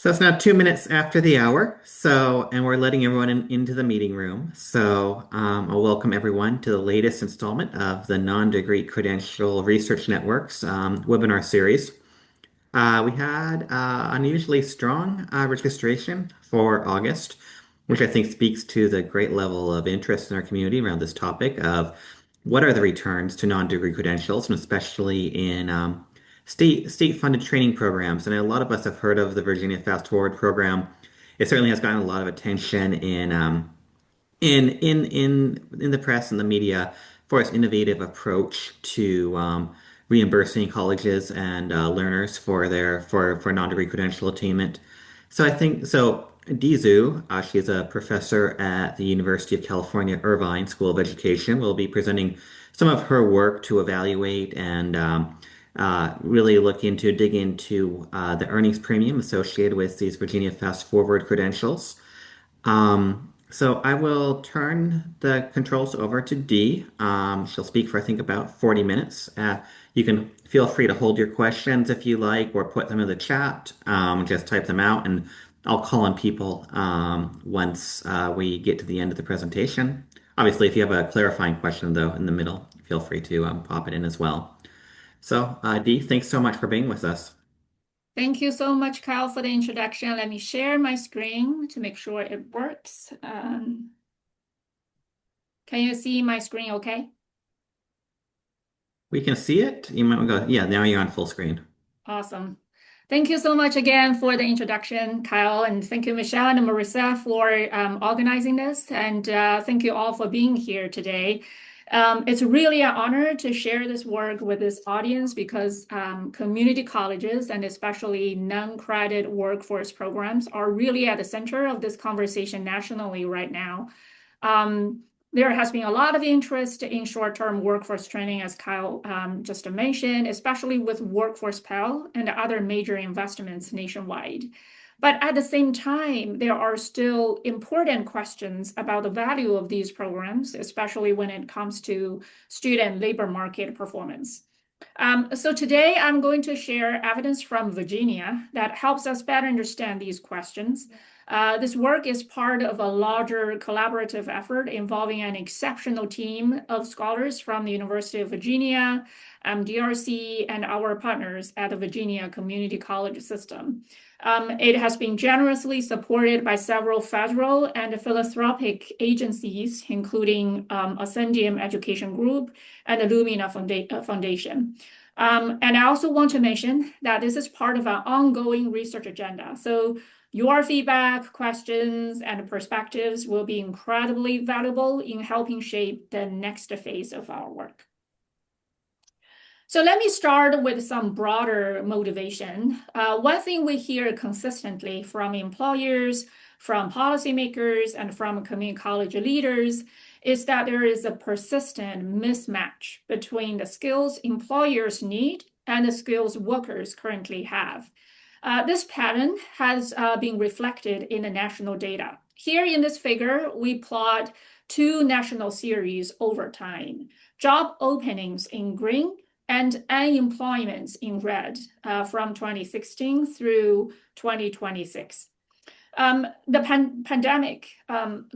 So it's now 2 minutes after the hour. And we're letting everyone into the meeting room. I'll welcome everyone to the latest installment of the Non-Degree Credential Research Network's webinar series. We had unusually strong registration for August, which I think speaks to the great level of interest in our community around this topic of what are the returns to non-degree credentials, and especially in state-funded training programs. And a lot of us have heard of the Virginia Fast Forward program. It certainly has gotten a lot of attention in the press and the media for its innovative approach to reimbursing colleges and learners for for non-degree credential attainment. So I think so. Dee Zhu, she's a professor at the University of California, Irvine School of Education, will be presenting some of her work to evaluate and really dig into the earnings premium associated with these Virginia Fast Forward credentials. So I will turn the controls over to Dee. She'll speak for, I think, about 40 minutes. You can feel free to hold your questions if you like, or put them in the chat. Just type them out, and I'll call on people once we get to the end of the presentation. Obviously, if you have a clarifying question, though, in the middle, feel free to pop it in as well. So, Dee, thanks so much for being with us. Thank you so much, Kyle, for the introduction. Let me share my screen to make sure it works. Can you see my screen okay? We can see it. You might go, yeah, now you're on full screen. Awesome. Thank you so much again for the introduction, Kyle, and thank you, Michelle and Marissa, for organizing this, and thank you all for being here today. It's really an honor to share this work with this audience because community colleges and especially non-credit workforce programs are really at the center of this conversation nationally right now. There has been a lot of interest in short-term workforce training, as Kyle just mentioned, especially with Workforce Pell and other major investments nationwide. But at the same time, there are still important questions about the value of these programs, especially when it comes to student labor market performance. So today I'm going to share evidence from Virginia that helps us better understand these questions. This work is part of a larger collaborative effort involving an exceptional team of scholars from the University of Virginia, DRC, and our partners at the Virginia Community College System. It has been generously supported by several federal and philanthropic agencies, including Ascendium Education Group and the Lumina Foundation. And I also want to mention that this is part of an ongoing research agenda. So your feedback, questions, and perspectives will be incredibly valuable in helping shape the next phase of our work. So let me start with some broader motivation. One thing we hear consistently from employers, from policymakers, and from community college leaders is that there is a persistent mismatch between the skills employers need and the skills workers currently have. This pattern has been reflected in the national data. Here in this figure, we plot two national series over time, job openings in green and unemployment in red from 2016 through 2026. The pandemic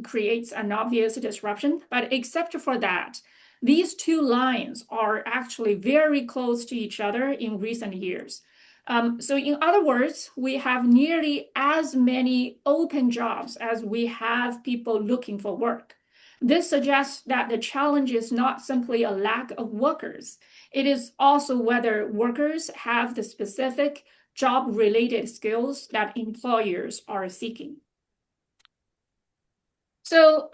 creates an obvious disruption, but except for that, these two lines are actually very close to each other in recent years. So in other words, we have nearly as many open jobs as we have people looking for work. This suggests that the challenge is not simply a lack of workers. It is also whether workers have the specific job-related skills that employers are seeking. So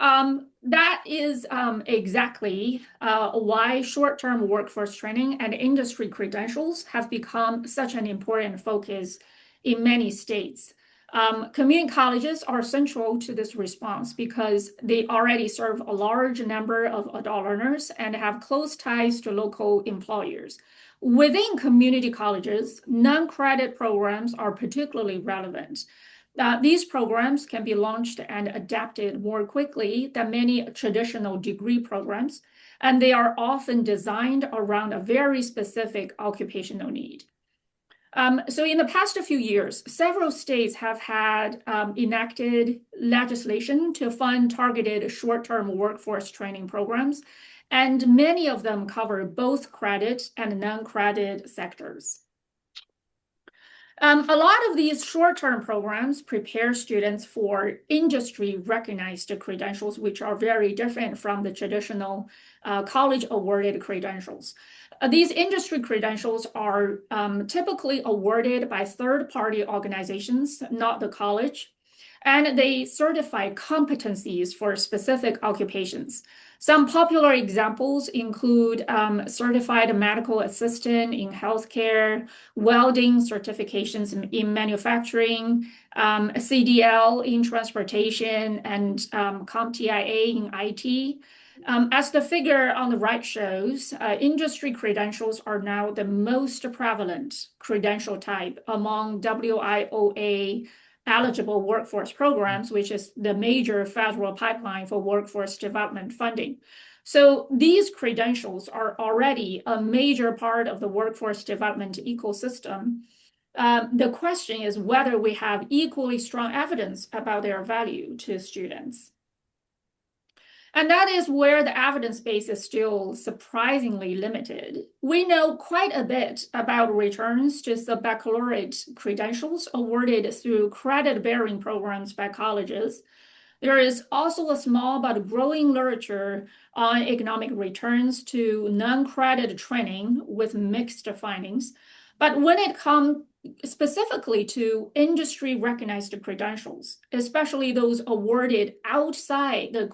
that is exactly why short-term workforce training and industry credentials have become such an important focus in many states. Community colleges are central to this response because they already serve a large number of adult learners and have close ties to local employers. Within community colleges, non-credit programs are particularly relevant. These programs can be launched and adapted more quickly than many traditional degree programs, and they are often designed around a very specific occupational need. So in the past few years, several states have had enacted legislation to fund targeted short-term workforce training programs, and many of them cover both credit and non-credit sectors. A lot of these short-term programs prepare students for industry-recognized credentials, which are very different from the traditional college-awarded credentials. These industry credentials are typically awarded by third-party organizations, not the college, and they certify competencies for specific occupations. Some popular examples include certified medical assistant in healthcare, welding certifications in manufacturing, CDL in transportation, and CompTIA in IT. As the figure on the right shows, industry credentials are now the most prevalent credential type among WIOA eligible workforce programs, which is the major federal pipeline for workforce development funding. So these credentials are already a major part of the workforce development ecosystem. The question is whether we have equally strong evidence about their value to students. And that is where the evidence base is still surprisingly limited. We know quite a bit about returns to the baccalaureate credentials awarded through credit-bearing programs by colleges. There is also a small but growing literature on economic returns to non-credit training with mixed findings. But when it comes specifically to industry-recognized credentials, especially those awarded outside the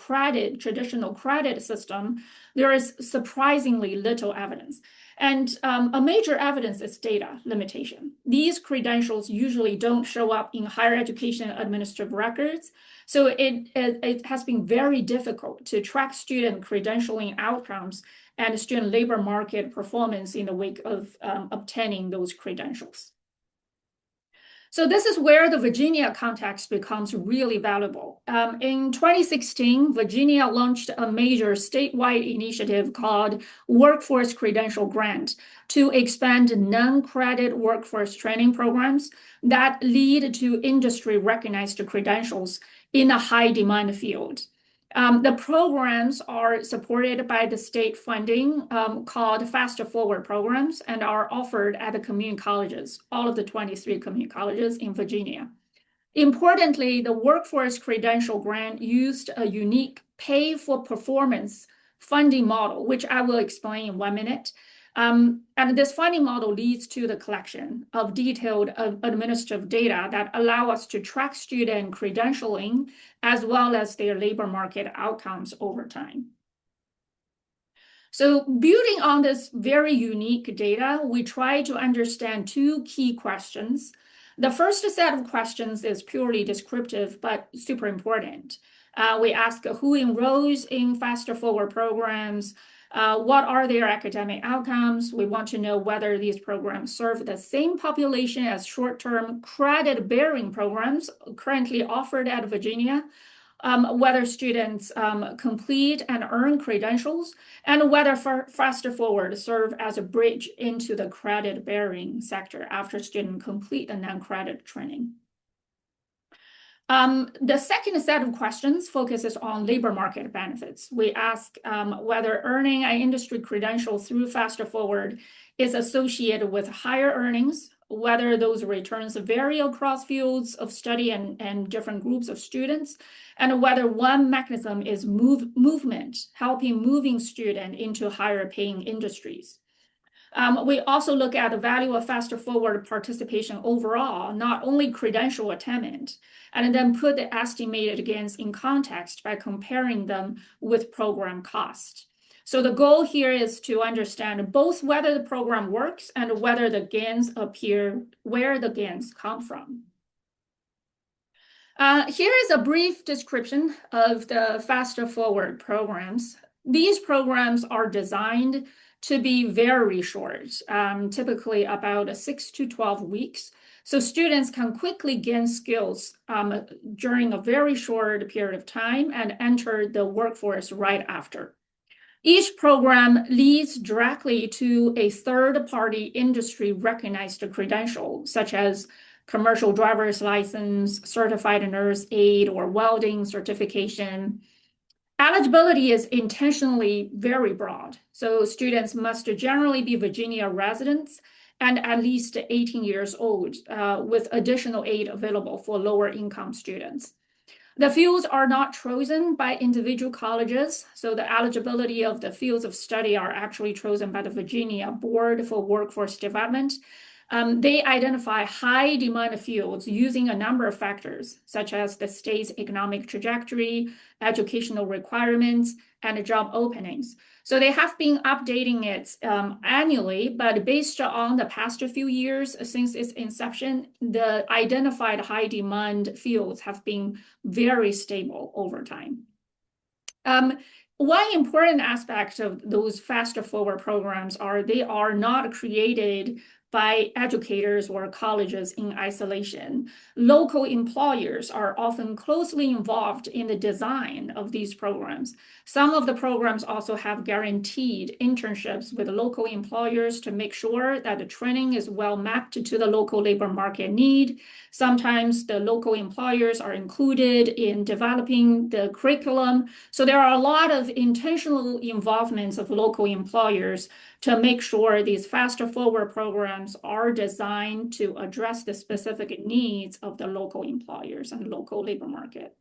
traditional credit system, there is surprisingly little evidence. And a major evidence is data limitation. These credentials usually don't show up in higher education administrative records, so it has been very difficult to track student credentialing outcomes and student labor market performance in the wake of obtaining those credentials. So this is where the Virginia context becomes really valuable. In 2016, Virginia launched a major statewide initiative called Workforce Credential Grant to expand non-credit workforce training programs that lead to industry-recognized credentials in a high-demand field. The programs are supported by the state funding called Faster Forward programs and are offered at the community colleges, all of the 23 community colleges in Virginia. Importantly, the Workforce Credential Grant used a unique pay-for-performance funding model, which I will explain in 1 minute. And this funding model leads to the collection of detailed administrative data that allow us to track student credentialing as well as their labor market outcomes over time. So building on this very unique data, we try to understand two key questions. The first set of questions is purely descriptive, but super important. We ask who enrolls in Faster Forward programs, what are their academic outcomes? We want to know whether these programs serve the same population as short-term credit-bearing programs currently offered at Virginia, whether students complete and earn credentials, and whether Faster Forward serve as a bridge into the credit-bearing sector after students complete the non-credit training. The second set of questions focuses on labor market benefits. We ask whether earning an industry credential through Faster Forward is associated with higher earnings, whether those returns vary across fields of study and different groups of students, and whether one mechanism is movement, helping moving students into higher paying industries. We also look at the value of Faster Forward participation overall, not only credential attainment, and then put the estimated gains in context by comparing them with program cost. So the goal here is to understand both whether the program works and whether the gains appear, where the gains come from. Here is a brief description of the Faster Forward programs. These programs are designed to be very short, typically about 6 to 12 weeks. So students can quickly gain skills during a very short period of time and enter the workforce right after. Each program leads directly to a third-party industry recognized credential, such as commercial driver's license, certified nurse aid, or welding certification. Eligibility is intentionally very broad. So students must generally be Virginia residents and at least 18 years old, with additional aid available for lower income students. The fields are not chosen by individual colleges, so the eligibility of the fields of study are actually chosen by the Virginia Board for Workforce Development. They identify high demand fields using a number of factors, such as the state's economic trajectory, educational requirements, and job openings. So they have been updating it annually, but based on the past few years since its inception, the identified high demand fields have been very stable over time. One important aspect of those faster forward programs are they are not created by educators or colleges in isolation. Local employers are often closely involved in the design of these programs. Some of the programs also have guaranteed internships with local employers to make sure that the training is well mapped to the local labor market need. Sometimes the local employers are included in developing the curriculum. So there are a lot of intentional involvements of local employers to make sure these faster forward programs are designed to address the specific needs of the local employers and local labor market.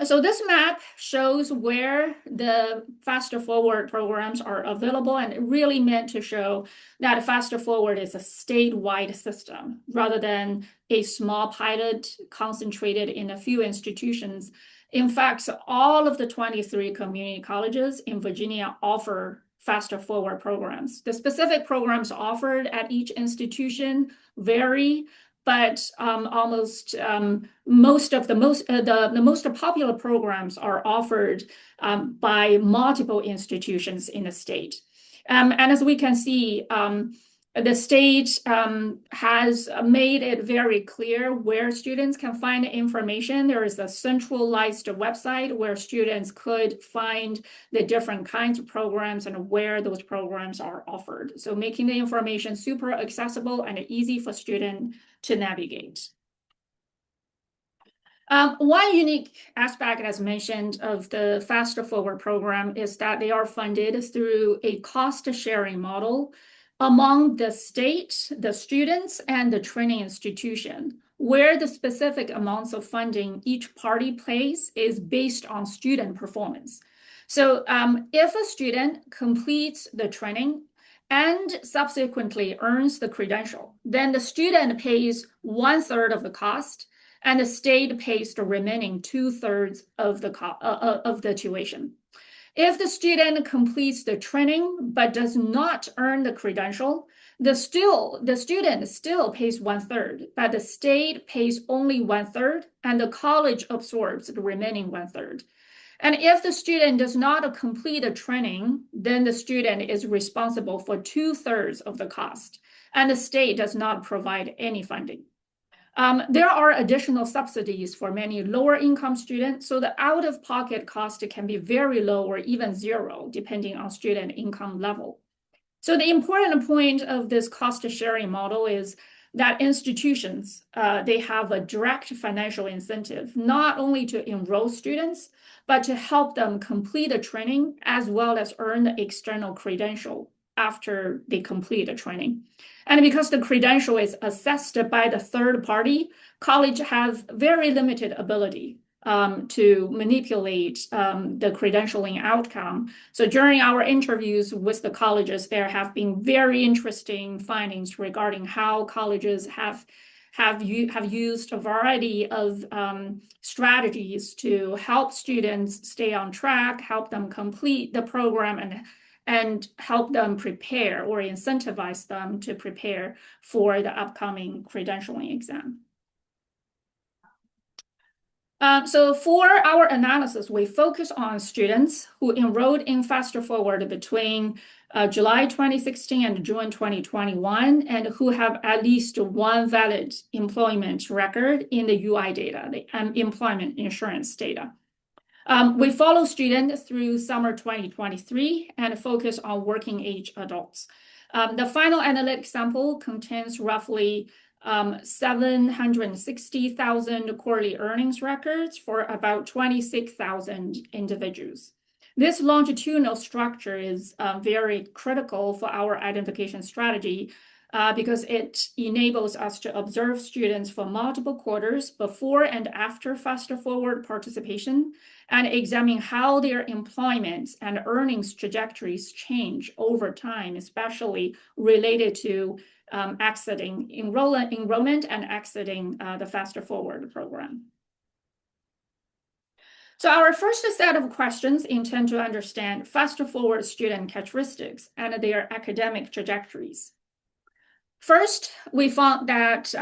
So this map shows where the Faster Forward programs are available, and it really meant to show that Faster Forward is a statewide system rather than a small pilot concentrated in a few institutions. In fact, all of the 23 community colleges in Virginia offer Faster Forward programs. The specific programs offered at each institution vary, but almost most of the most popular programs are offered by multiple institutions in the state. And as we can see, the state has made it very clear where students can find information. There is a centralized website where students could find the different kinds of programs and where those programs are offered. So making the information super accessible and easy for students to navigate. One unique aspect, as mentioned, of the Faster Forward program is that they are funded through a cost-sharing model among the state, the students, and the training institution, where the specific amounts of funding each party pays is based on student performance. So if a student completes the training and subsequently earns the credential, then the student pays 1/3 of the cost, and the state pays the remaining 2/3 of the tuition. If the student completes the training but does not earn the credential, the student still pays 1/3, but the state pays only 1/3, and the college absorbs the remaining 1/3. And if the student does not complete the training, then the student is responsible for 2/3 of the cost, and the state does not provide any funding. There are additional subsidies for many lower income students, so the out-of-pocket cost can be very low or even zero, depending on student income level. So the important point of this cost-sharing model is that institutions, they have a direct financial incentive, not only to enroll students, but to help them complete the training as well as earn the external credential after they complete the training. And because the credential is assessed by the third party, college has very limited ability to manipulate the credentialing outcome. So during our interviews with the colleges, there have been very interesting findings regarding how colleges have used a variety of strategies to help students stay on track, help them complete the program, and help them prepare or incentivize them to prepare for the upcoming credentialing exam. So for our analysis, we focus on students who enrolled in Faster Forward between July 2016 and June 2021, and who have at least one valid employment record in the UI data, the employment insurance data. We follow students through summer 2023 and focus on working age adults. The final analytic sample contains roughly 760,000 quarterly earnings records for about 26,000 individuals. This longitudinal structure is very critical for our identification strategy because it enables us to observe students for multiple quarters before and after faster forward participation and examine how their employment and earnings trajectories change over time, especially related to exiting enrollment and exiting the faster forward program. So our first set of questions intend to understand faster forward student characteristics and their academic trajectories. First, we found that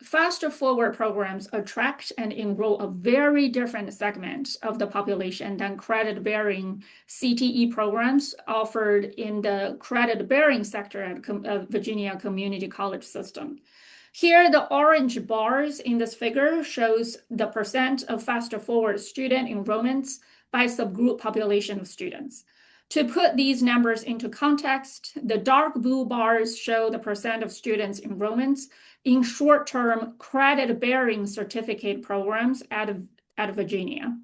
faster forward programs attract and enroll a very different segment of the population than credit-bearing CTE programs offered in the credit-bearing sector at Virginia Community College System. Here, the orange bars in this figure shows the percent of faster forward student enrollments by subgroup population of students. To put these numbers into context, the dark blue bars show the percent of students' enrollments in short-term credit-bearing certificate programs at Virginia.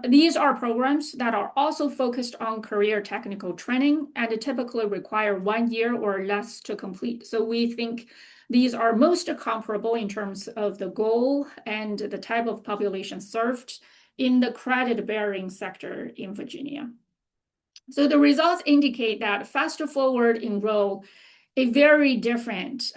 These are programs that are also focused on career technical training and typically require 1 year or less to complete. So we think these are most comparable in terms of the goal and the type of population served in the credit-bearing sector in Virginia. So the results indicate that faster forward enroll a very different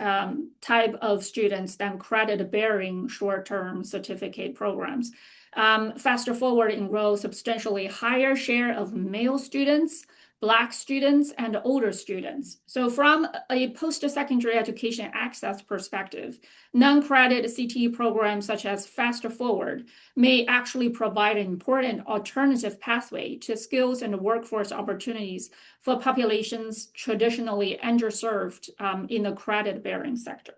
type of students than credit-bearing short-term certificate programs. Faster forward enroll substantially higher share of male students, Black students, and older students. So from a post-secondary education access perspective, non-credit CTE programs such as Faster Forward may actually provide an important alternative pathway to skills and workforce opportunities for populations traditionally underserved in the credit-bearing sector.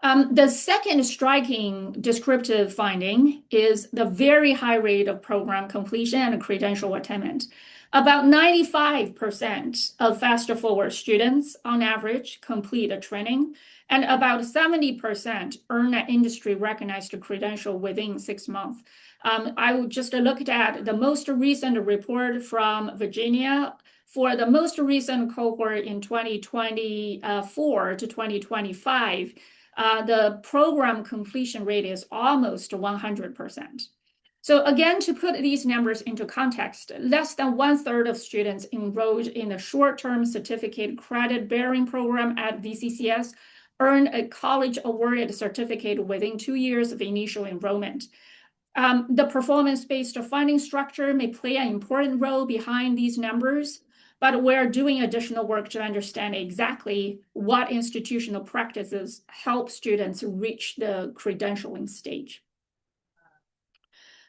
The second striking descriptive finding is the very high rate of program completion and credential attainment. About 95% of Faster Forward students, on average, complete a training, and about 70% earn an industry-recognized credential within 6 months. I just looked at the most recent report from Virginia. For the most recent cohort in 2024 to 2025, the program completion rate is almost 100%. So again, to put these numbers into context, less than 1/3 of students enrolled in the short-term certificate credit-bearing program at VCCS earned a college-awarded certificate within 2 years of initial enrollment. The performance-based funding structure may play an important role behind these numbers, but we're doing additional work to understand exactly what institutional practices help students reach the credentialing stage.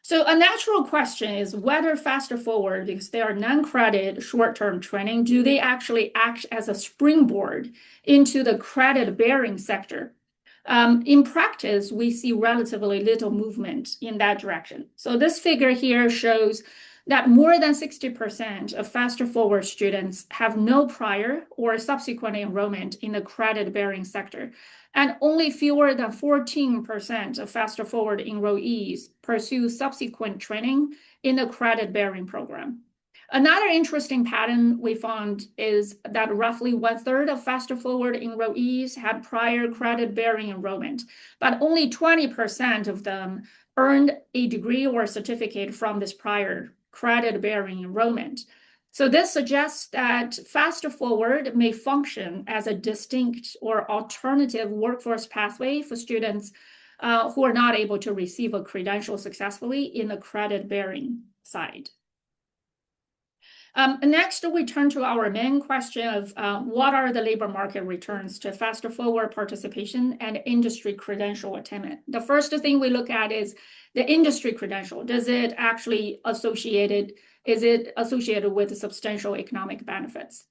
So a natural question is whether Faster Forward, because they are non-credit short-term training, do they actually act as a springboard into the credit-bearing sector? In practice, we see relatively little movement in that direction. So this figure here shows that more than 60% of Faster Forward students have no prior or subsequent enrollment in the credit-bearing sector, and only fewer than 14% of Faster Forward enrollees pursue subsequent training in the credit-bearing program. Another interesting pattern we found is that roughly 1/3 of Faster Forward enrollees had prior credit-bearing enrollment, but only 20% of them earned a degree or certificate from this prior credit-bearing enrollment. So this suggests that Faster Forward may function as a distinct or alternative workforce pathway for students who are not able to receive a credential successfully in the credit-bearing side. Next, we turn to our main question of what are the labor market returns to Faster Forward participation and industry credential attainment. The first thing we look at is the industry credential. Is it associated with substantial economic benefits?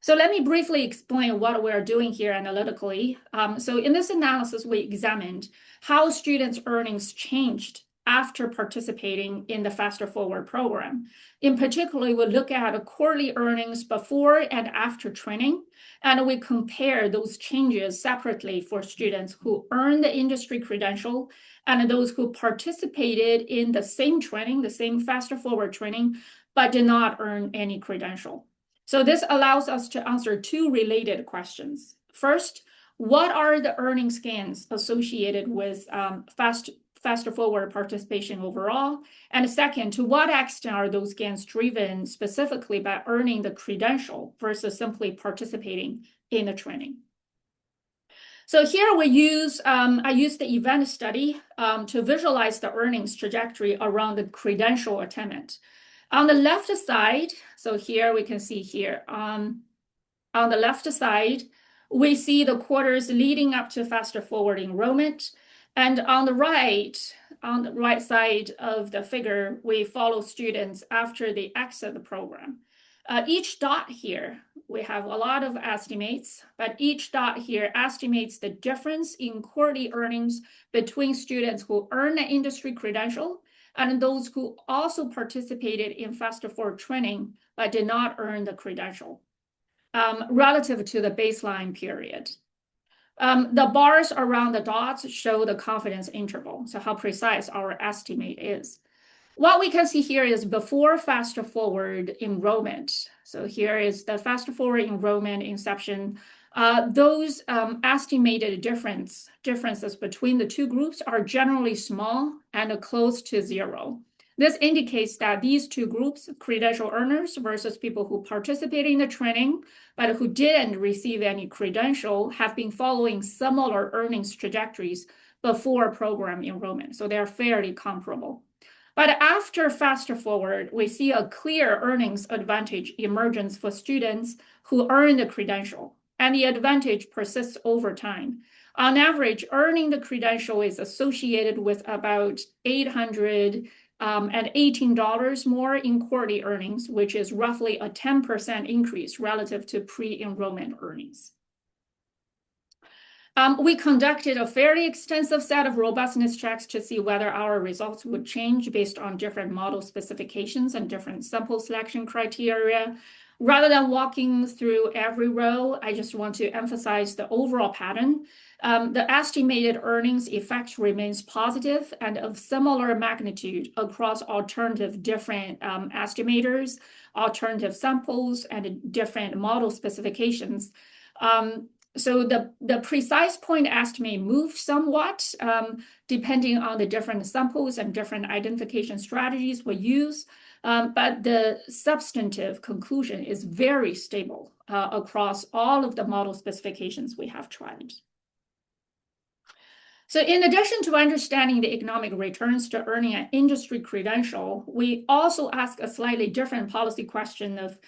So let me briefly explain what we're doing here analytically. So in this analysis, we examined how students' earnings changed after participating in the Faster Forward program. In particular, we look at quarterly earnings before and after training, and we compare those changes separately for students who earn the industry credential and those who participated in the same training, the same Faster Forward training, but did not earn any credential. So this allows us to answer two related questions. First, what are the earnings gains associated with Faster Forward participation overall? And second, to what extent are those gains driven specifically by earning the credential versus simply participating in the training? So here I use the event study to visualize the earnings trajectory around the credential attainment. On the left side, so here we can see here on the left side, we see the quarters leading up to Faster Forward enrollment. And on the right side of the figure, we follow students after they exit the program. Each dot here, we have a lot of estimates, but each dot here estimates the difference in quarterly earnings between students who earn an industry credential and those who also participated in Faster Forward training but did not earn the credential relative to the baseline period. The bars around the dots show the confidence interval, so how precise our estimate is. What we can see here is before Faster Forward enrollment. So here is the Faster Forward enrollment inception. Those estimated differences between the two groups are generally small and close to zero. This indicates that these two groups, credential earners versus people who participated in the training but who didn't receive any credential, have been following similar earnings trajectories before program enrollment. So they're fairly comparable. But after Faster Forward, we see a clear earnings advantage emergence for students who earn the credential, and the advantage persists over time. On average, earning the credential is associated with about $818 more in quarterly earnings, which is roughly a 10% increase relative to pre-enrollment earnings. We conducted a fairly extensive set of robustness checks to see whether our results would change based on different model specifications and different sample selection criteria. Rather than walking through every row, I just want to emphasize the overall pattern. The estimated earnings effect remains positive and of similar magnitude across alternative different estimators, alternative samples, and different model specifications. So the precise point estimate moved somewhat depending on the different samples and different identification strategies we use. But the substantive conclusion is very stable across all of the model specifications we have tried. So in addition to understanding the economic returns to earning an industry credential, we also ask a slightly different policy question of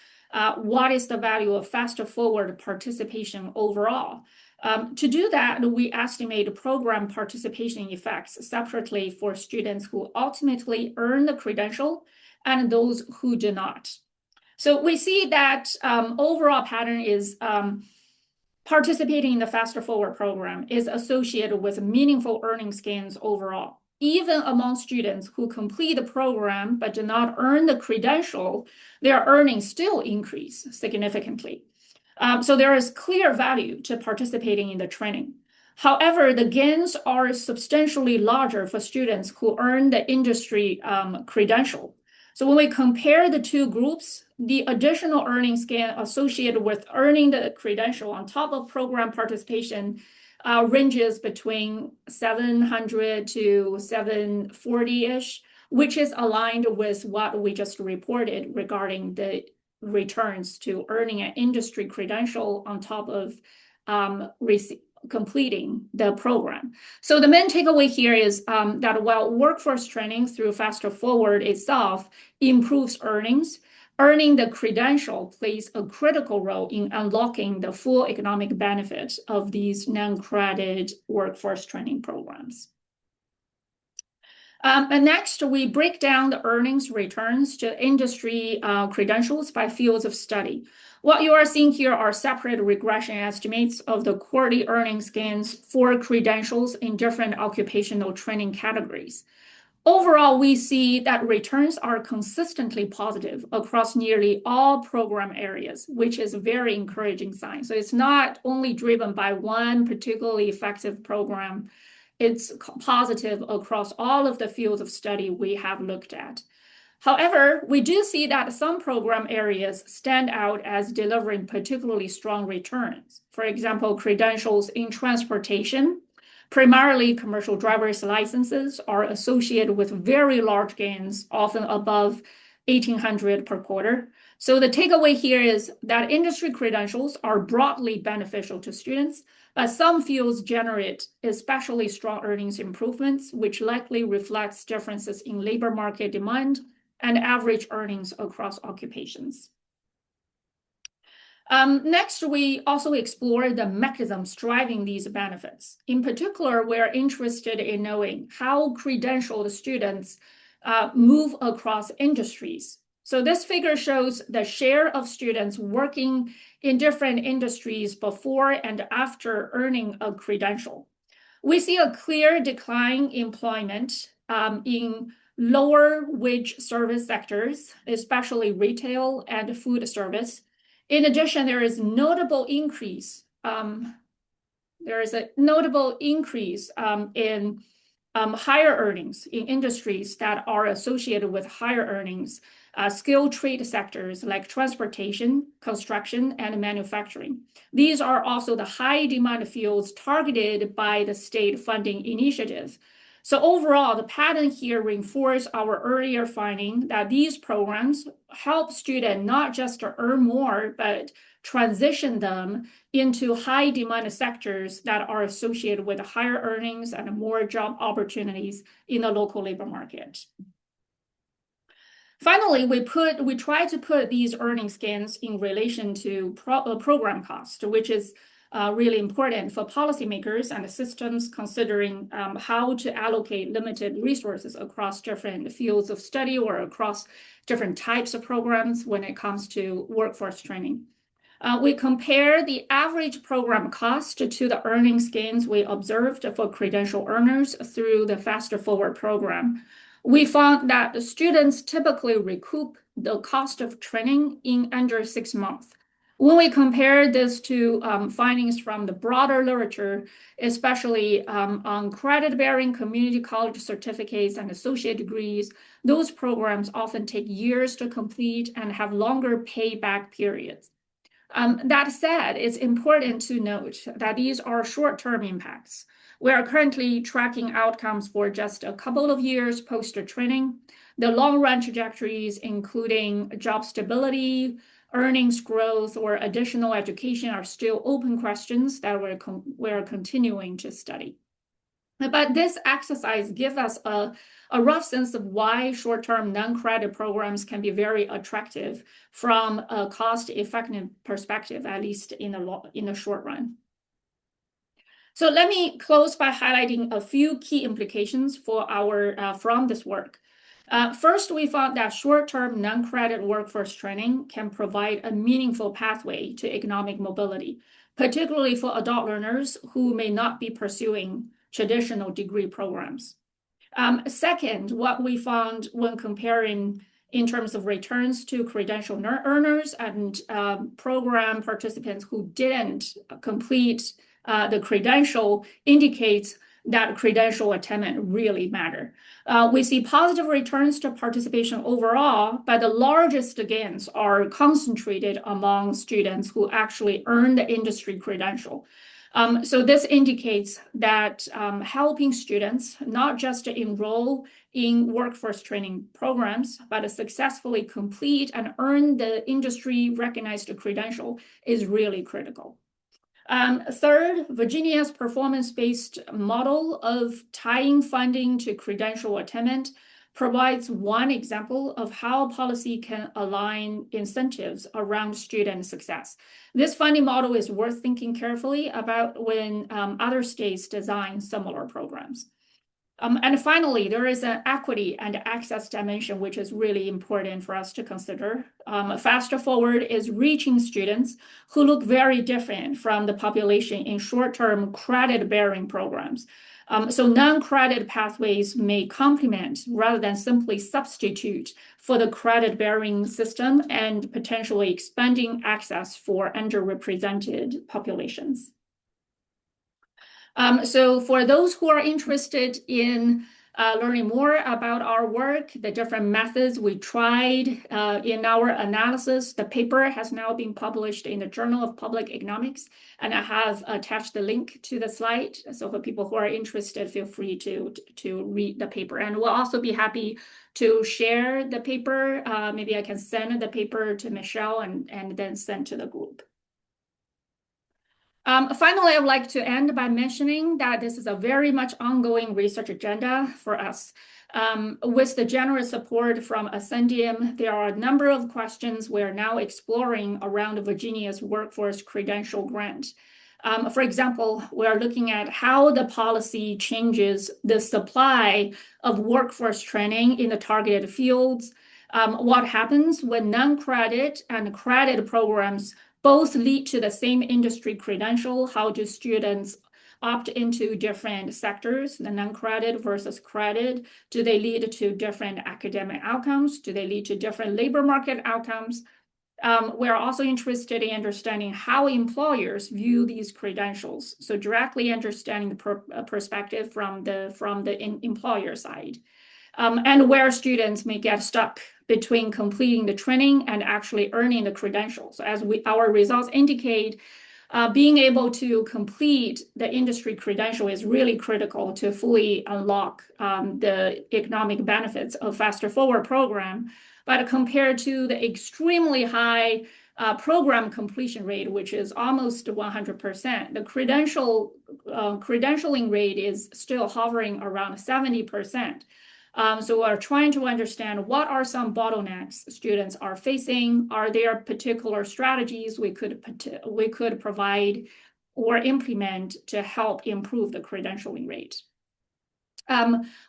what is the value of Faster Forward participation overall? To do that, we estimate program participation effects separately for students who ultimately earn the credential and those who do not. So we see that overall pattern is participating in the Faster Forward program is associated with meaningful earnings gains overall. Even among students who complete the program but do not earn the credential, their earnings still increase significantly. So there is clear value to participating in the training. However, the gains are substantially larger for students who earn the industry credential. So when we compare the two groups, the additional earnings gain associated with earning the credential on top of program participation ranges between 700 to 740-ish, which is aligned with what we just reported regarding the returns to earning an industry credential on top of completing the program. So the main takeaway here is that while workforce training through Faster Forward itself improves earnings, earning the credential plays a critical role in unlocking the full economic benefit of these non-credit workforce training programs. And next, we break down the earnings returns to industry credentials by fields of study. What you are seeing here are separate regression estimates of the quarterly earnings gains for credentials in different occupational training categories. Overall, we see that returns are consistently positive across nearly all program areas, which is a very encouraging sign. So it's not only driven by one particularly effective program, it's positive across all of the fields of study we have looked at. However, we do see that some program areas stand out as delivering particularly strong returns. For example, credentials in transportation, primarily commercial driver's licenses, are associated with very large gains, often above 1,800 per quarter. So the takeaway here is that industry credentials are broadly beneficial to students, but some fields generate especially strong earnings improvements, which likely reflects differences in labor market demand and average earnings across occupations. Next, we also explore the mechanisms driving these benefits. In particular, we're interested in knowing how credentialed students move across industries. So this figure shows the share of students working in different industries before and after earning a credential. We see a clear decline in employment in lower wage service sectors, especially retail and food service. In addition, there is a notable increase in higher earnings in industries that are associated with higher earnings, skilled trade sectors like transportation, construction, and manufacturing. These are also the high demand fields targeted by the state funding initiative. So overall, the pattern here reinforces our earlier finding that these programs help students not just to earn more, but transition them into high demand sectors that are associated with higher earnings and more job opportunities in the local labor market. Finally, we try to put these earnings gains in relation to program cost, which is really important for policymakers and systems considering how to allocate limited resources across different fields of study or across different types of programs when it comes to workforce training. We compare the average program cost to the earnings gains we observed for credential earners through the Faster Forward program. We found that the students typically recoup the cost of training in under 6 months. When we compare this to findings from the broader literature, especially on credit-bearing community college certificates and associate degrees, those programs often take years to complete and have longer payback periods. That said, it's important to note that these are short-term impacts. We are currently tracking outcomes for just a couple of years post-training. The long-run trajectories, including job stability, earnings growth, or additional education, are still open questions that we're continuing to study. But this exercise gives us a rough sense of why short-term non-credit programs can be very attractive from a cost-effective perspective, at least in the short run. So let me close by highlighting a few key implications from this work. First, we found that short-term non-credit workforce training can provide a meaningful pathway to economic mobility, particularly for adult learners who may not be pursuing traditional degree programs. Second, what we found when comparing in terms of returns to credential earners and program participants who didn't complete the credential indicates that credential attainment really matter. We see positive returns to participation overall, but the largest gains are concentrated among students who actually earn the industry credential. So this indicates that helping students not just to enroll in workforce training programs, but to successfully complete and earn the industry recognized credential is really critical. Third, Virginia's performance-based model of tying funding to credential attainment provides one example of how policy can align incentives around student success. This funding model is worth thinking carefully about when other states design similar programs. And finally, there is an equity and access dimension, which is really important for us to consider. Faster Forward is reaching students who look very different from the population in short-term credit-bearing programs. So non-credit pathways may complement rather than simply substitute for the credit-bearing system and potentially expanding access for underrepresented populations. So for those who are interested in learning more about our work, the different methods we tried in our analysis, the paper has now been published in the Journal of Public Economics, and I have attached the link to the slide. So for people who are interested, feel free to read the paper. And we'll also be happy to share the paper. Maybe I can send the paper to Michelle and then send to the group. Finally, I would like to end by mentioning that this is a very much ongoing research agenda for us. With the generous support from Ascendium, there are a number of questions we are now exploring around Virginia's workforce credential grant. For example, we are looking at how the policy changes the supply of workforce training in the targeted fields. What happens when non-credit and credit programs both lead to the same industry credential? How do students opt into different sectors, the non-credit versus credit? Do they lead to different academic outcomes? Do they lead to different labor market outcomes? We're also interested in understanding how employers view these credentials. So directly understanding the perspective from the employer side. And where students may get stuck between completing the training and actually earning the credentials. So as our results indicate, being able to complete the industry credential is really critical to fully unlock the economic benefits of Faster Forward program. But compared to the extremely high program completion rate, which is almost 100%, the credentialing rate is still hovering around 70%. So we're trying to understand what are some bottlenecks students are facing. Are there particular strategies we could provide or implement to help improve the credentialing rate?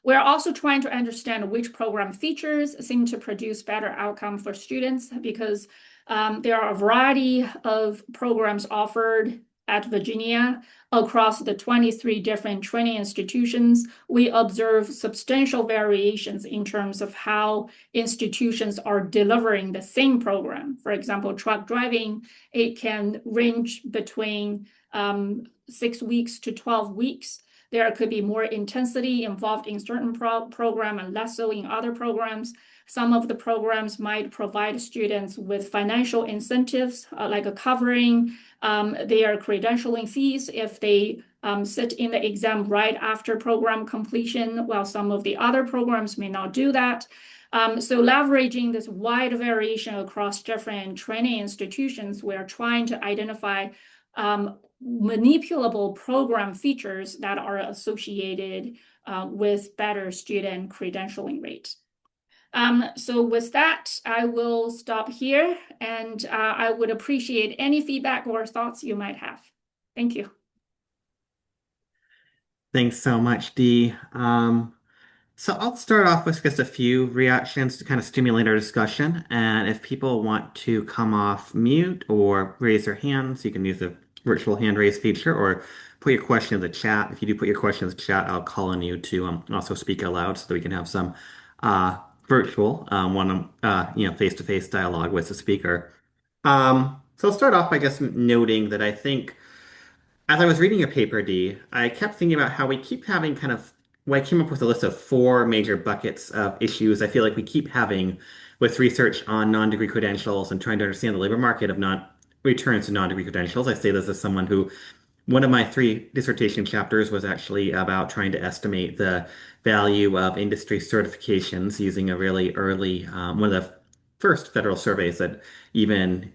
We're also trying to understand which program features seem to produce better outcome for students because there are a variety of programs offered at Virginia across the 23 different training institutions. We observe substantial variations in terms of how institutions are delivering the same program. For example, truck driving, it can range between 6 weeks to 12 weeks. There could be more intensity involved in certain program and less so in other programs. Some of the programs might provide students with financial incentives, like a covering their credentialing fees if they sit in the exam right after program completion, while some of the other programs may not do that. So leveraging this wide variation across different training institutions, we're trying to identify manipulable program features that are associated with better student credentialing rate. So with that, I will stop here and I would appreciate any feedback or thoughts you might have. Thank you. Thanks so much, Dee. So I'll start off with just a few reactions to kind of stimulate our discussion. And if people want to come off mute or raise their hands, you can use the virtual hand raise feature or put your question in the chat. If you do put your question in the chat, I'll call on you to also speak out loud so that we can have some virtual face-to-face dialogue with the speaker. So I'll start off by just noting that I think as I was reading your paper, Dee, I kept thinking about how we keep having I came up with a list of four major buckets of issues I feel like we keep having with research on non-degree credentials and trying to understand the labor market of not returns to non-degree credentials. I say this as someone who one of my three dissertation chapters was actually about trying to estimate the value of industry certifications using a really early, one of the first federal surveys that even,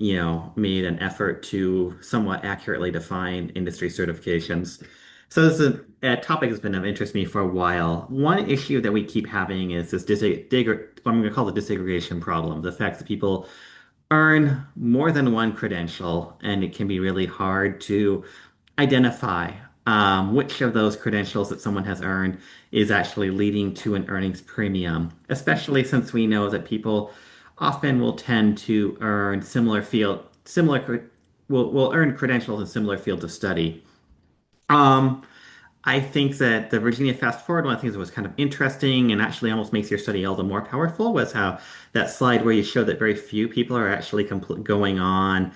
made an effort to somewhat accurately define industry certifications. So this is a topic that's been of interest to me for a while. One issue that we keep having is this what I'm going to call the disaggregation problem, the fact that people earn more than one credential, and it can be really hard to identify which of those credentials that someone has earned is actually leading to an earnings premium, especially since we know that people often will tend to earn will earn credentials in similar fields of study. Um, I think that the Virginia Fast Forward, one of the things that was kind of interesting and actually almost makes your study all the more powerful was how that slide where you show that very few people are actually going on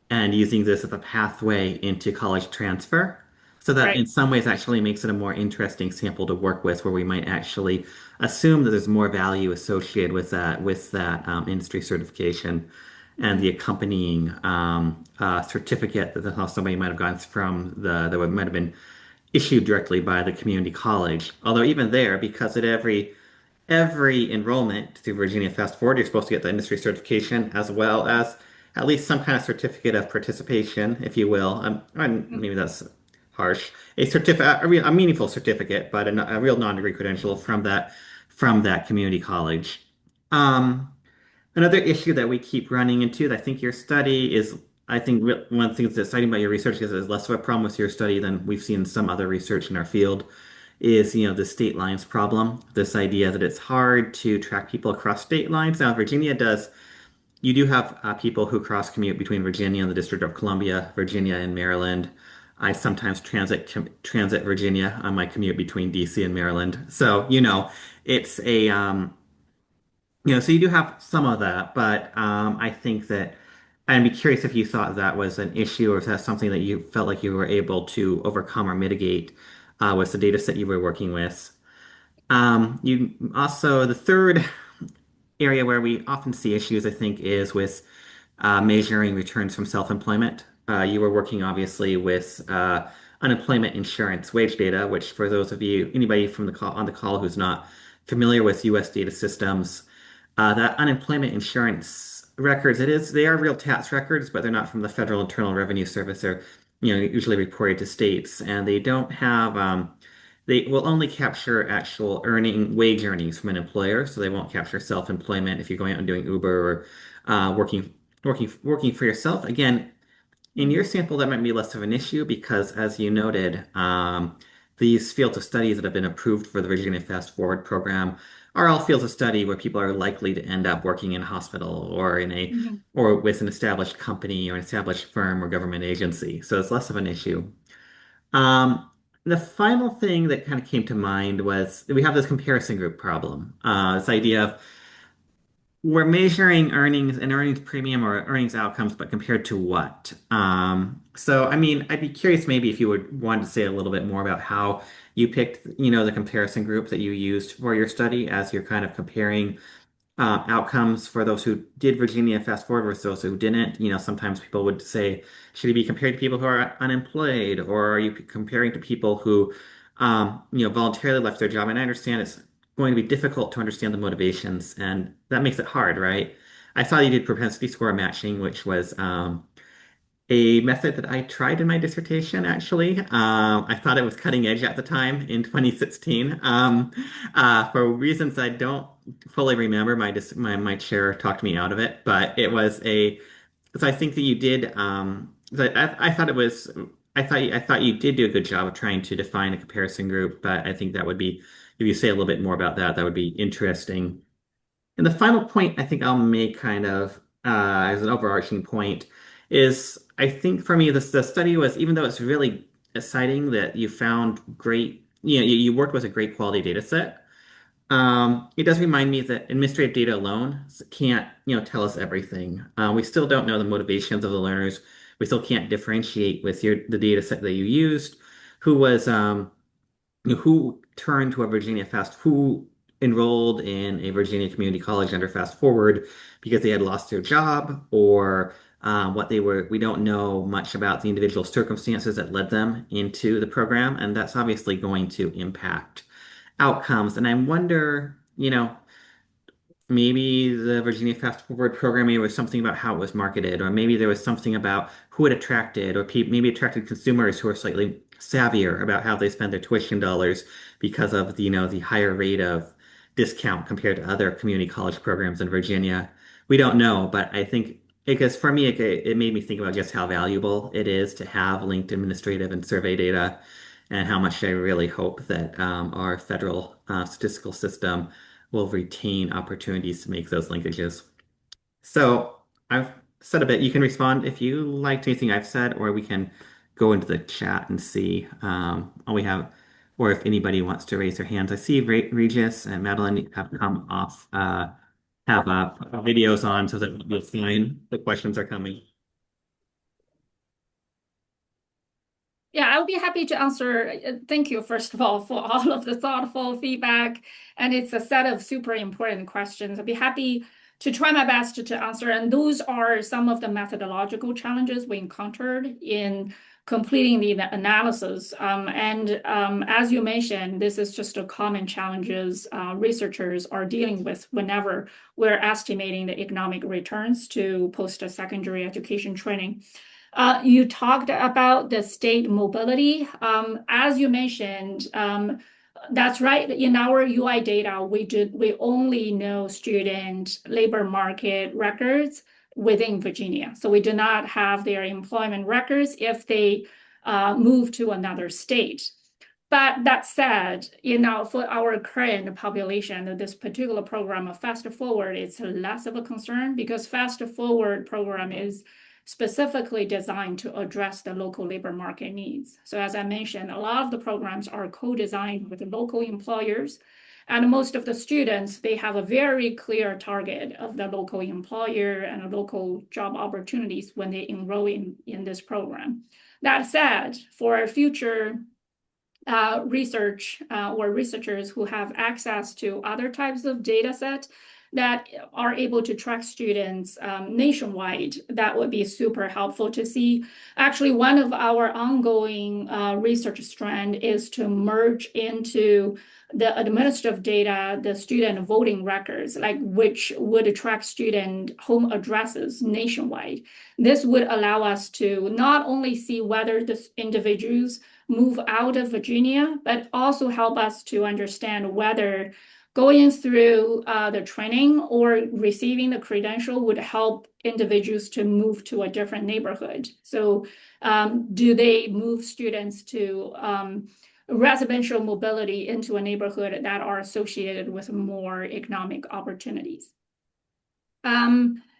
and using this as a pathway into college transfer. So that in Right. some ways actually makes it a more interesting sample to work with, where we might actually assume that there's more value associated with that industry certification and the accompanying certificate that somebody might have gotten from that might have been issued directly by the community college. Although even there, because at every enrollment through Virginia Fast Forward, you're supposed to get the industry certification as well as at least some kind of certificate of participation, if you will. And maybe that's harsh. A certificate, a meaningful certificate, but a real non-degree credential from that community college. Um, Another issue that we keep running into, that I think your study is, I think one of the things that's exciting about your research is there's less of a problem with your study than we've seen in some other research in our field, is, the state lines problem. This idea that it's hard to track people across state lines. Now, Virginia does, you do have people who cross commute between Virginia and the District of Columbia, Virginia and Maryland. I sometimes transit Virginia on my commute between DC and Maryland. So, it's so you do have some of that, but I think that I'd be curious if you thought that was an issue or if that's something that you felt like you were able to overcome or mitigate with the data set you were working with. You also, the third area where we often see issues, I think, is with measuring returns from self-employment. You were working obviously with unemployment insurance wage data, which for those of you, anybody from the call on the call who's not familiar with U.S. data systems, that unemployment insurance records, they are real tax records, but they're not from the Federal Internal Revenue Service. They're, usually reported to states, and they will only capture actual wage earnings from an employer, so they won't capture self-employment if you're going out and doing Uber or working for yourself. Again, in your sample, that might be less of an issue because, as you noted, these fields of studies that have been approved for the Virginia Fast Forward program are all fields of study where people are likely to end up working in a hospital Mhm. or with an established company or an established firm or government agency. So it's less of an issue. Um, the final thing that kind of came to mind was we have this comparison group problem. This idea of we're measuring earnings and earnings premium or earnings outcomes, but compared to what? So, I mean, I'd be curious maybe if you would want to say a little bit more about how you picked, the comparison group that you used for your study as you're kind of comparing outcomes for those who did Virginia Fast Forward versus those who didn't. Sometimes people would say, should it be compared to people who are unemployed, or are you comparing to people who, voluntarily left their job? And I understand it's going to be difficult to understand the motivations, and that makes it hard, right? I saw you did propensity score matching, which was a method that I tried in my dissertation, actually. I thought it was cutting edge at the time in 2016. For reasons I don't fully remember, my chair talked me out of it, but it was so I think that you did, I thought it was, I thought you did do a good job of trying to define a comparison group, but I think that would be, if you say a little bit more about that, that would be interesting. And the final point I think I'll make kind of as an overarching point is I think for me the study was, even though it's really exciting that you found great, you worked with a great quality data set, it does remind me that administrative data alone can't, tell us everything. We still don't know the motivations of the learners. We still can't differentiate with the data set that you used, who was who turned to a who enrolled in a Virginia community college under Fast Forward because they had lost their job or what they were. We don't know much about the individual circumstances that led them into the program, and that's obviously going to impact outcomes. And I wonder, maybe the Virginia Fast Forward program, maybe was something about how it was marketed, or maybe there was something about who it attracted, or maybe attracted consumers who are slightly savvier about how they spend their tuition dollars because of the higher rate of discount compared to other community college programs in Virginia. We don't know, but I think Because for me, it made me think about just how valuable it is to have linked administrative and survey data, and how much I really hope that our federal statistical system will retain opportunities to make those linkages. So I've said a bit. You can respond if you liked anything I've said, or we can go into the chat and see all we have, or if anybody wants to raise their hands. I see Regis and Madeline have come off, have videos on so that you'll find the questions are coming. Yeah, I would be happy to answer. Thank you, first of all, for all of the thoughtful feedback. And it's a set of super important questions. I'd be happy to try my best to answer. And those are some of the methodological challenges we encountered in completing the analysis. As you mentioned, this is just a common challenges researchers are dealing with whenever we're estimating the economic returns to post-secondary education training. You talked about the state mobility. As you mentioned, that's right. In our UI data, we only know student labor market records within Virginia. So we do not have their employment records if they move to another state. But that said, for our current population, this particular program of Fast Forward is less of a concern because Fast Forward program is specifically designed to address the local labor market needs. So as I mentioned, a lot of the programs are co-designed with local employers, and most of the students, they have a very clear target of the local employer and local job opportunities when they enroll in this program. That said, for future research or researchers who have access to other types of data set that are able to track students nationwide, that would be super helpful to see. Actually, one of our ongoing research strand is to merge into the administrative data, the student voting records, like which would track student home addresses nationwide. This would allow us to not only see whether the individuals move out of Virginia, but also help us to understand whether going through the training or receiving the credential would help individuals to move to a different neighborhood. So do they move students to residential mobility into a neighborhood that are associated with more economic opportunities?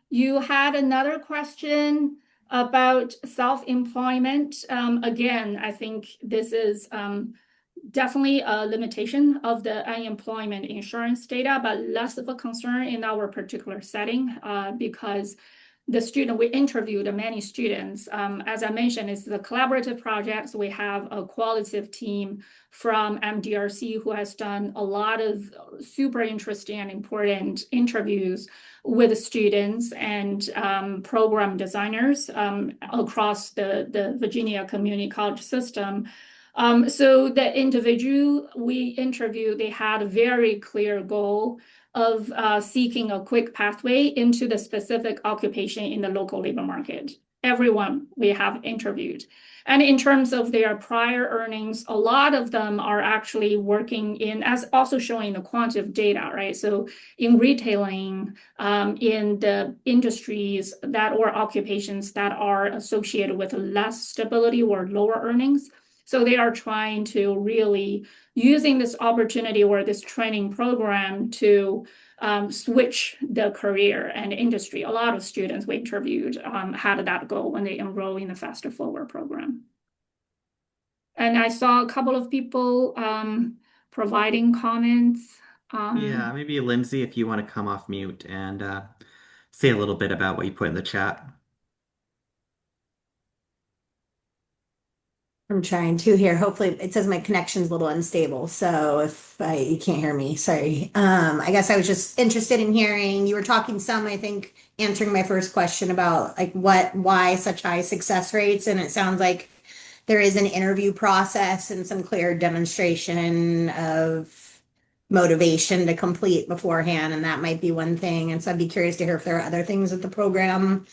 You had another question about self-employment. Again, I think this is definitely a limitation of the unemployment insurance data, but less of a concern in our particular setting because we interviewed many students. As I mentioned, it's a collaborative project. So we have a qualitative team from MDRC who has done a lot of super interesting and important interviews with students and program designers across the Virginia community college system. So the individual we interviewed, they had a very clear goal of seeking a quick pathway into the specific occupation in the local labor market. Everyone we have interviewed. And in terms of their prior earnings, a lot of them are actually working in, as also showing the quantitative data, right? So in retailing, in the industries that or occupations that are associated with less stability or lower earnings. So they are trying to really using this opportunity or this training program to switch the career and industry. A lot of students we interviewed had that goal when they enroll in the Faster Forward program. And I saw a couple of people providing comments. Yeah, maybe Lindsay, if you want to come off mute and say a little bit about what you put in the chat. I'm trying to here. Hopefully, it says my connection's a little unstable. So if you can't hear me, sorry. I guess I was just interested in hearing, you were talking some, I think, answering my first question about like why such high success rates. And it sounds like there is an interview process and some clear demonstration of motivation to complete beforehand. And that might be one thing. And so I'd be curious to hear if there are other things that the program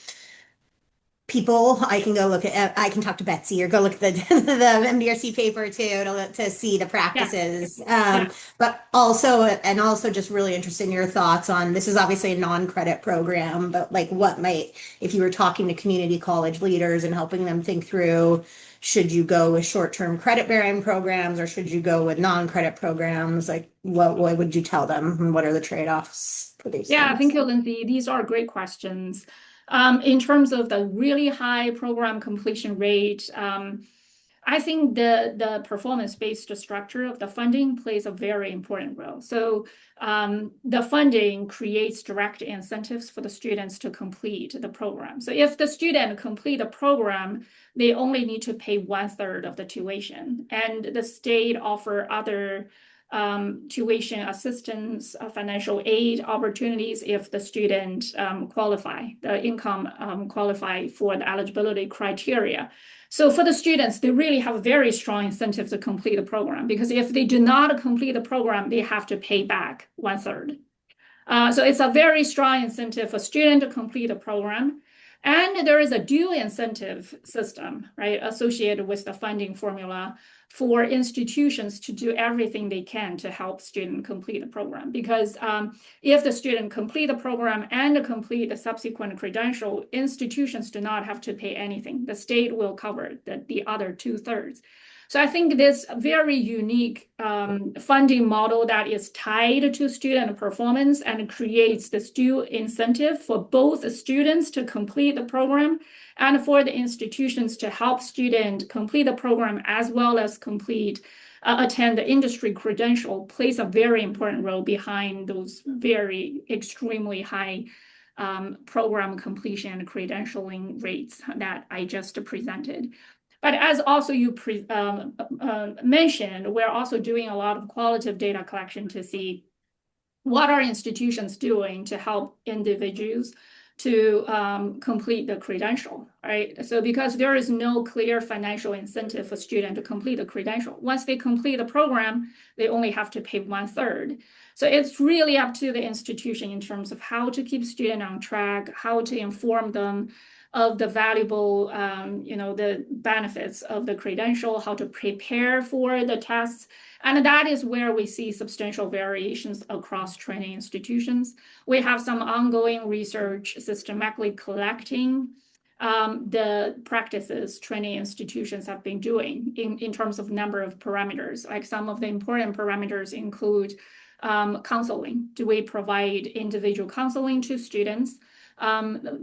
people. I can go look at, I can talk to Betsy or go look at the the MDRC paper too to see the Yeah, practices. yeah. But also, and also just really interested in your thoughts on, this is obviously a non-credit program, but like what might, if you were talking to community college leaders and helping them think through, should you go with short-term credit bearing programs or should you go with non-credit programs? Like what would you tell them and what are the trade-offs for these Yeah, things? thank you, Lindsay. These are great questions. In terms of the really high program completion rate, I think the performance-based structure of the funding plays a very important role. So the funding creates direct incentives for the students to complete the program. So if the student complete the program, they only need to pay 1/3 of the tuition, and the state offer other tuition assistance, financial aid opportunities if the student qualify, the income qualify for the eligibility criteria. So for the students, they really have a very strong incentive to complete the program because if they do not complete the program, they have to pay back 1/3. So it's a very strong incentive for student to complete the program. And there is a due incentive system, right, associated with the funding formula for institutions to do everything they can to help student complete the program. Because if the student complete the program and complete the subsequent credential, institutions do not have to pay anything. The state will cover the other 2/3. So I think this very unique funding model that is tied to student performance and creates this due incentive for both the students to complete the program and for the institutions to help students complete the program as well as attend the industry credential plays a very important role behind those very extremely high program completion and credentialing rates that I just presented. But as also you mentioned, we're also doing a lot of qualitative data collection to see what are institutions doing to help individuals to complete the credential, right? So because there is no clear financial incentive for students to complete the credential. Once they complete the program, they only have to pay 1/3. So it's really up to the institution in terms of how to keep students on track, how to inform them of the valuable, the benefits of the credential, how to prepare for the tests. And that is where we see substantial variations across training institutions. We have some ongoing research systematically collecting the practices training institutions have been doing in terms of number of parameters. Like some of the important parameters include counseling. Do we provide individual counseling to students?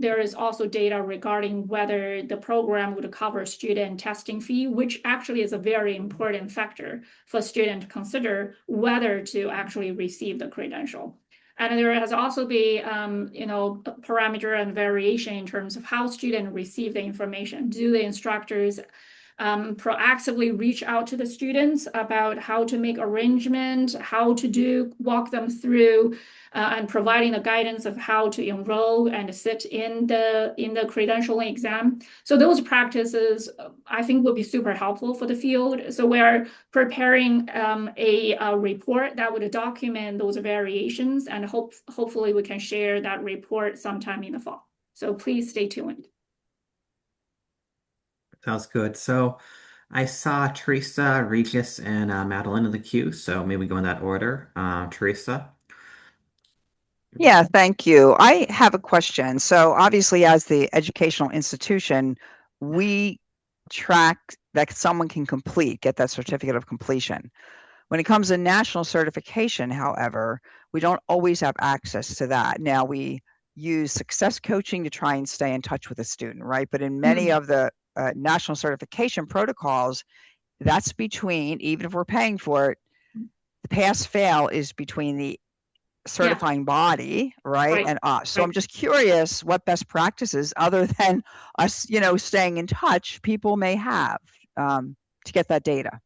There is also data regarding whether the program would cover student testing fee, which actually is a very important factor for students to consider whether to actually receive the credential. And there has also been, parameter and variation in terms of how students receive the information. Do the instructors proactively reach out to the students about how to make arrangement, how to walk them through and providing the guidance of how to enroll and sit in the credentialing exam. So those practices, I think, will be super helpful for the field. So we're preparing a report that would document those variations, and hopefully we can share that report sometime in the fall. So please stay tuned. Sounds good. So I saw Teresa, Regis, and Madeline in the queue. So maybe go in that order. Teresa. Yeah, thank you. I have a question. So obviously, as the educational institution, we track that someone can get that certificate of completion. When it comes to national certification, however, we don't always have access to that. Now, we use success coaching to try and stay in touch with a student, right? But in many of the national certification protocols, that's between, even if we're paying for it, the pass fail is between the certifying body, right, and us. So I'm just curious what best practices, other than us, staying in touch, people may have to get that data.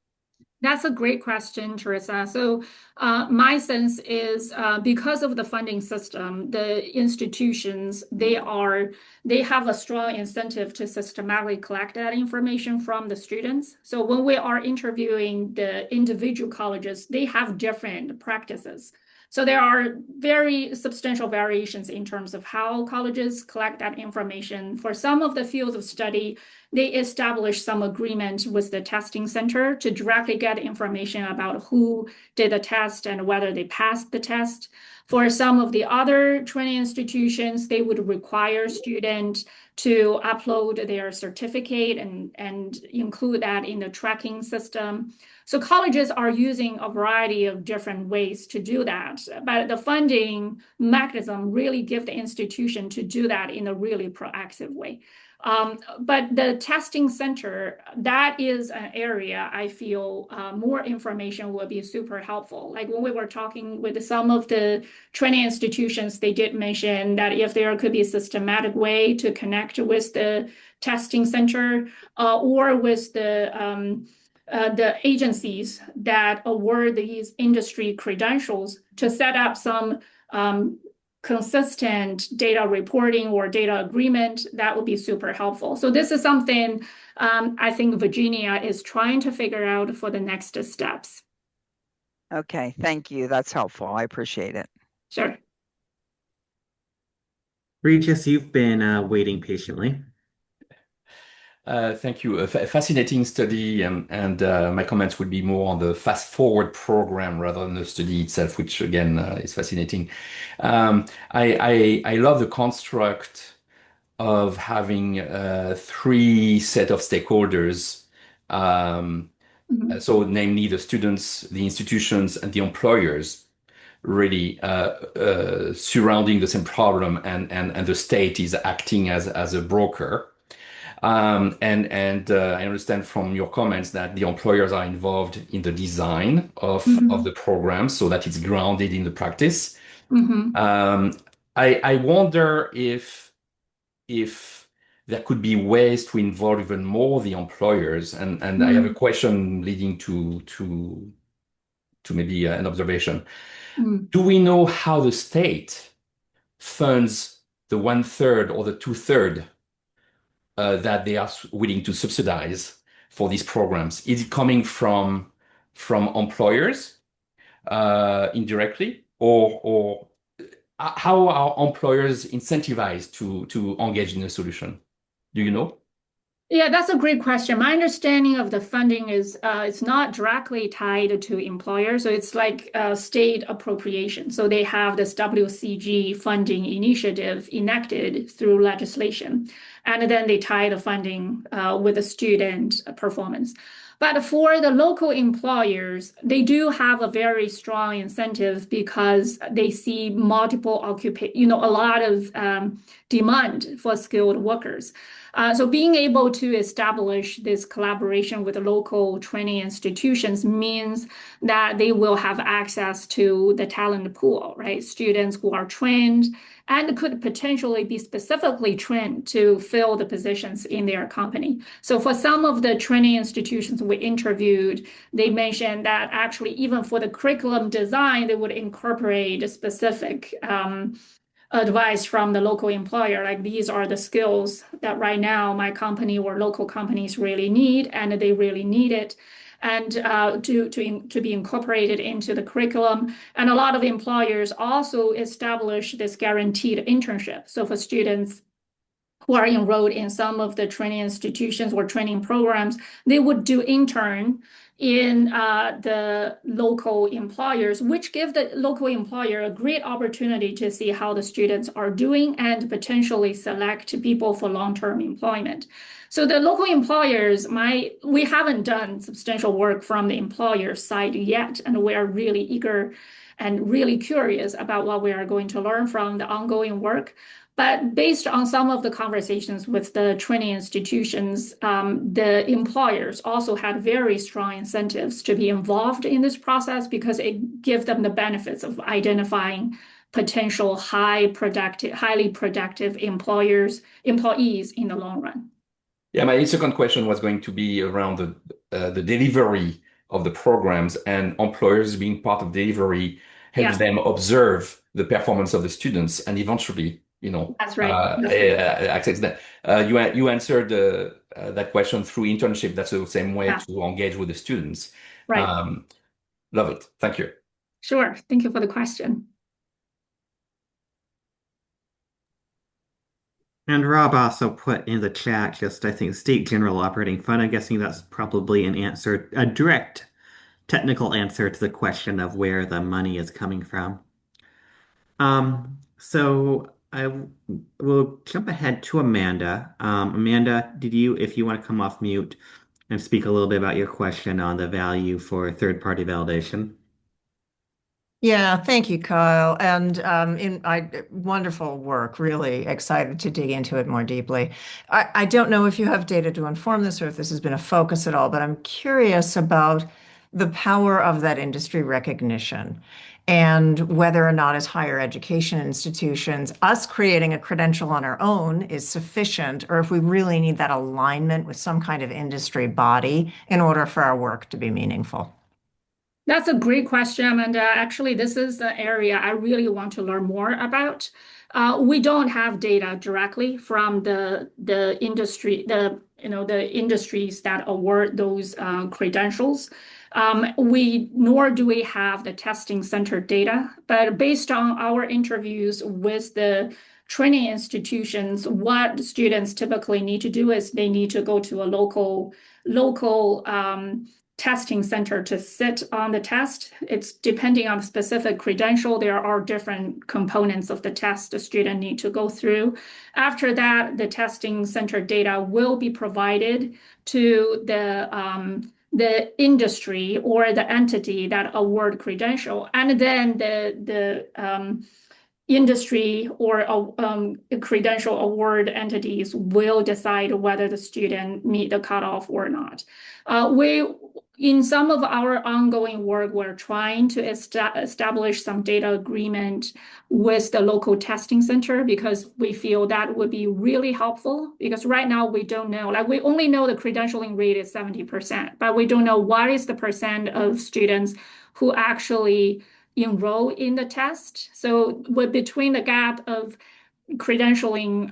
That's a great question, Teresa. So, my sense is because of the funding system, the institutions they have a strong incentive to systematically collect that information from the students. So, when we are interviewing the individual colleges, they have different practices. So, there are very substantial variations in terms of how colleges collect that information. For some of the fields of study, they establish some agreement with the testing center to directly get information about who did the test and whether they passed the test. For some of the other training institutions, they would require students to upload their certificate and include that in the tracking system. So colleges are using a variety of different ways to do that, but the funding mechanism really give the institution to do that in a really proactive way. But the testing center, that is an area I feel more information will be super helpful. Like when we were talking with some of the training institutions, they did mention that if there could be a systematic way to connect with the testing center or with the agencies that award these industry credentials to set up some consistent data reporting or data agreement, that would be super helpful. So this is something I think Virginia is trying to figure out for the next steps. Okay, thank you. That's helpful. I appreciate it. Sure. Regis, you've been waiting patiently. Thank you. A fascinating study, and my comments would be more on the fast forward program rather than the study itself, which again is fascinating. I love the construct of having three set of stakeholders. So namely the students, the institutions, and the employers really surrounding the same problem, and the state is acting as a broker. And I understand from your comments that the employers are involved in the design of the program so that it's grounded in the practice. I wonder if there could be ways to involve even more the employers, and I have a question leading to maybe an observation. Do we know how the state funds the 1/3 or the 2/3 that they are willing to subsidize for these programs? Is it coming from employers indirectly, or how are employers incentivized to engage in a solution? Do you know? Yeah, that's a great question. My understanding of the funding is it's not directly tied to employers, so it's like state appropriation. So they have this WCG funding initiative enacted through legislation, and then they tie the funding with the student performance. But for the local employers, they do have a very strong incentive because they see multiple occupation, a lot of demand for skilled workers. So being able to establish this collaboration with the local training institutions means that they will have access to the talent pool, right? Students who are trained and could potentially be specifically trained to fill the positions in their company. So for some of the training institutions we interviewed, they mentioned that actually even for the curriculum design, they would incorporate a specific advice from the local employer, like these are the skills that right now my company or local companies really need, and they really need it, and to be incorporated into the curriculum. And a lot of employers also establish this guaranteed internship. So for students who are enrolled in some of the training institutions or training programs, they would do intern in the local employers, which give the local employer a great opportunity to see how the students are doing and potentially select people for long-term employment. So the local employers, we haven't done substantial work from the employer side yet, and we are really eager and really curious about what we are going to learn from the ongoing work. But based on some of the conversations with the training institutions, the employers also had very strong incentives to be involved in this process because it gives them the benefits of identifying potential highly productive employees in the long run. Yeah, my second question was going to be around the delivery of the programs, and employers being part of delivery helps Yeah, them observe the performance of the students and eventually, that's right. That's right. access them. You answered that question through internship. That's the same way Yeah, to engage with the students. right. Um, Love it. Thank you. Sure. Thank you for the question. And Rob also put in the chat just, I think, State General Operating Fund. I'm guessing that's probably an answer, a direct technical answer to the question of where the money is coming from. So will jump ahead to Amanda. Amanda, if you want to come off mute and speak a little bit about your question on the value for third-party validation. Yeah, thank you, Kyle. And wonderful work. Really excited to dig into it more deeply. I don't know if you have data to inform this or if this has been a focus at all, but I'm curious about the power of that industry recognition and whether or not, as higher education institutions, us creating a credential on our own is sufficient, or if we really need that alignment with some kind of industry body in order for our work to be meaningful. That's a great question, and actually, this is the area I really want to learn more about. We don't have data directly from the industry, the industries that award those credentials. We nor do we have the testing center data, but based on our interviews with the training institutions, what students typically need to do is they need to go to a local testing center to sit on the test. It's depending on the specific credential. There are different components of the test the student need to go through. After that, the testing center data will be provided to the industry or the entity that award credential, and then the industry or credential award entities will decide whether the student meet the cutoff or not. In some of our ongoing work, we're trying to establish some data agreement with the local testing center because we feel that would be really helpful. Because right now we don't know, like we only know the credentialing rate is 70%, but we don't know what is the percent of students who actually enroll in the test. So between the gap of credentialing,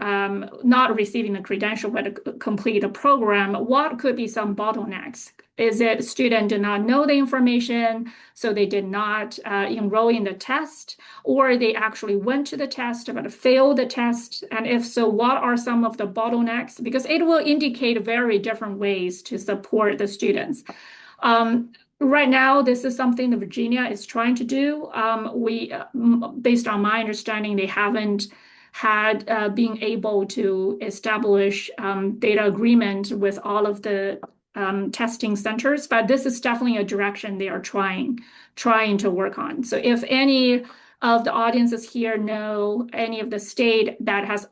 not receiving the credential, but complete a program, what could be some bottlenecks? Is it student did not know the information, so they did not enroll in the test, or they actually went to the test but failed the test? And if so, what are some of the bottlenecks? Because it will indicate very different ways to support the students. Right now, this is something that Virginia is trying to do. Based on my understanding, they haven't had being able to establish data agreement with all of the testing centers, but this is definitely a direction they are trying to work on. So if any of the audiences here know any of the state that has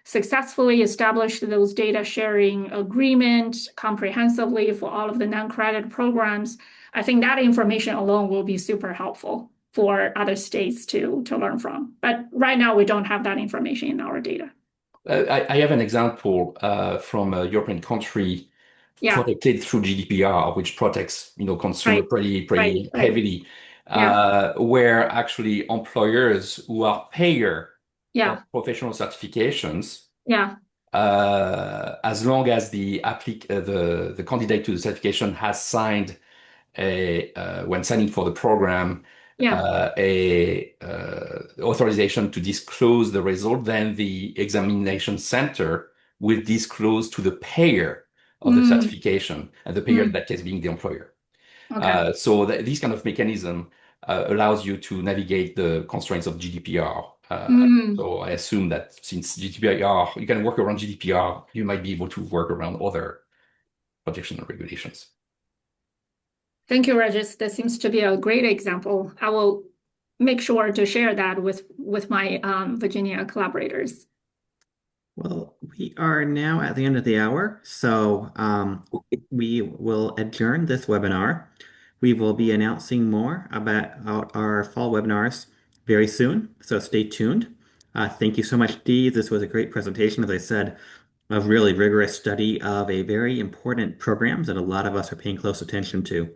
successfully established those data sharing agreement comprehensively for all of the non-credit programs, I think that information alone will be super helpful for other states to learn from. But right now, we don't have that information in our data. I have an example from a European country Yeah, protected through GDPR, which protects consumer right, right, pretty right. heavily, Yeah, where actually employers who are payer of yeah, professional certifications, yeah. as long as the candidate to the certification has signed when signing for the program, Yeah. a authorization to disclose the result, then the examination center will disclose to the payer of the Mm, certification, and the payer in mm, that case being the employer. okay. So this kind of mechanism allows you to navigate the constraints of GDPR. Mm. So I assume that since GDPR, you can work around GDPR, you might be able to work around other protection and regulations. Thank you, Regis. That seems to be a great example. I will make sure to share that with my Virginia collaborators. Well, we are now at the end of the hour, so we will adjourn this webinar. We will be announcing more about our fall webinars very soon, so stay tuned. Thank you so much, Dee. This was a great presentation. As I said, a really rigorous study of a very important programs that a lot of us are paying close attention to.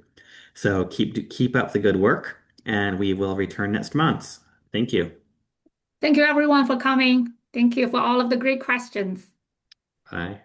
So keep up the good work, and we will return next month. Thank you. Thank you everyone for coming. Thank you for all of the great questions. Bye.